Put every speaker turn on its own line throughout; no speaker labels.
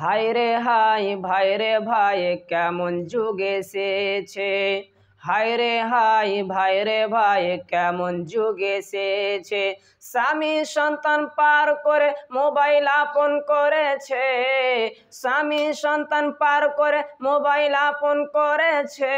হায় রে হায় ভাই রে ভাই কেমন যুগ এসেছে। হায় রে হায় ভাই রে ভাই কেমন যুগ এসেছে। স্বামী সন্তান পার করে মোবাইল আপন করেছে। স্বামী সন্তান পার করে মোবাইল আপন করেছে।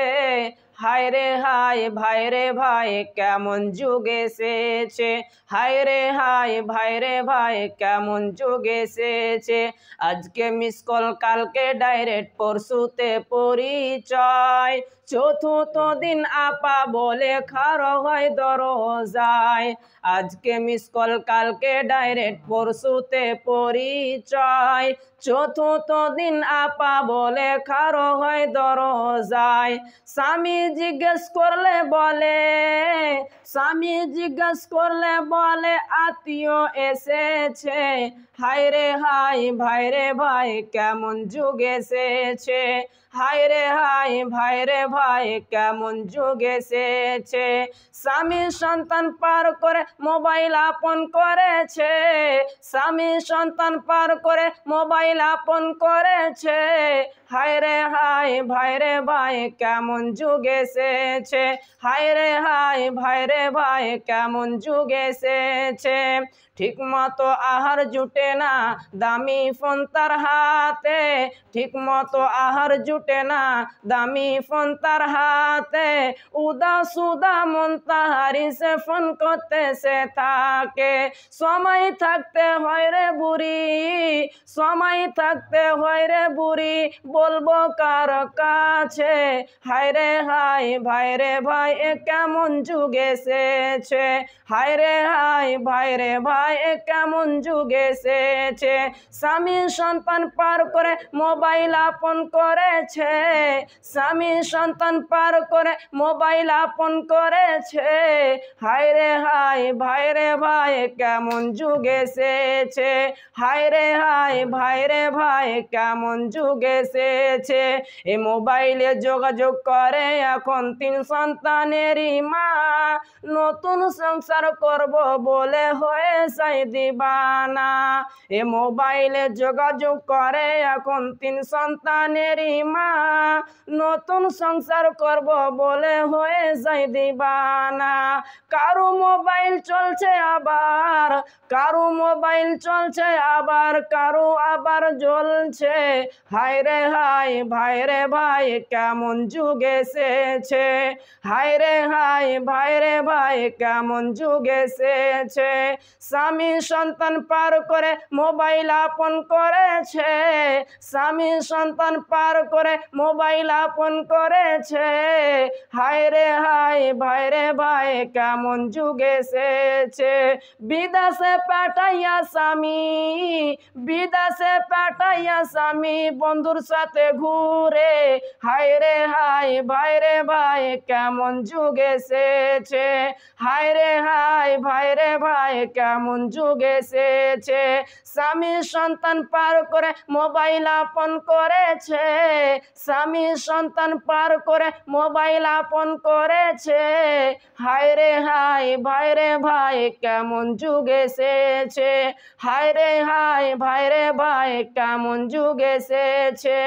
হায় রে হায় ভাই রে ভাই কেমন যুগ এসেছে। হায় রে হায় ভাই রে ভাই কেমন যুগ এসেছে। আজকে মিস কল কালকে ডাইরেক্ট পরশুতে পরিচয়। চতুর্থ দিন আপা বলে খাড়ো হয় দরজায়। আজকে মিস কল কালকে ডাইরেক্ট পরশুতে পরিচয়। চতুর্থ দিন আপা বলে খাড়ো হয় দরজায়। স্বামী জিজ্ঞেস করলে বলে, স্বামী জিজ্ঞেস করলে বলে আত্মীয় এসেছে। হায় রে হায় ভাই রে ভাই কেমন যুগ এসেছে। হায় রে হায় ভাই রে ভাই কেমন যুগ এসেছে। স্বামী সন্তান পার করে মোবাইল আপন করেছে। স্বামী সন্তান পার করে মোবাইল আপন করেছে। হায় রে হায় ভাই রে ভাই কেমন যুগ এসেছে। হায় রে হায় ভাই রে ভাই কেমন যুগ এসেছে। ঠিক মতো আহার জুটে না দামি ফোন তার হাতে। ঠিক মতো আহার জুটে না দামি ফোন তার হাতে। উদাস উদা মন তাহারি সে ফোন করতে সে থাকে। সময় থাকতে হয় রে বুড়ি, সময় থাকতে হয় রে বুড়ি, বলবো কার কাছে। হায় রে হায় ভাই রে ভাই এ কেমন যুগ এসেছে। হায় রে হায় ভাই রে ভাই এ কেমন যুগ এসেছে। স্বামী সন্তান পার করে মোবাইল আপন করেছে। স্বামী সন্তান পার করে মোবাইল আপন করেছে। হায় রে হায় ভাই রে ভাই কেমন যুগ এসেছে। হায় রে হায় ভাই রে ভাই কেমন যুগ এসেছে। এ মোবাইলে যোগাযোগ করে এখন 3 সন্তানেরই মা। নতুন সংসার করব বলে হয়ে সাই দিবানা। এ মোবাইলে যোগাযোগ করে এখন 3 সন্তানেরই মা। নতুন সংসার করব বলে হয়ে যাই দিবানা। কারো মোবাইল চলছে আবার, কারো মোবাইল চলছে আবার, কারো আবার জ্বলছে। হায় রে হায় ভাই রে ভাই কেমন যুগ এসেছে। হায় রে হায় ভাই রে ভাই কেমন যুগ এসেছে। স্বামী সন্তান পার করে মোবাইল আপন করেছে। স্বামী সন্তান পার করে মোবাইল আপন করেছে। হায় রে হায় ভাই রে ভাই কেমন যুগ এসেছে। বিদেশে পাঠাইয়া স্বামী, বিদেশে পাঠাইয়া স্বামী বন্ধুর সাথে ঘুরে। হায় রে হায় ভাই রে ভাই কেমন যুগ এসেছে। হায় রে হায় ভাই রে ভাই কেমন যুগ এসেছে। স্বামী সন্তান পার করে মোবাইল আপন করেছে। স্বামী সন্তান পার করে মোবাইল আপন করেছে। হায় রে হায় ভাই রে ভাই কেমন যুগ এসেছে। হায় রে হায় ভাই রে ভাই কেমন যুগ এসেছে।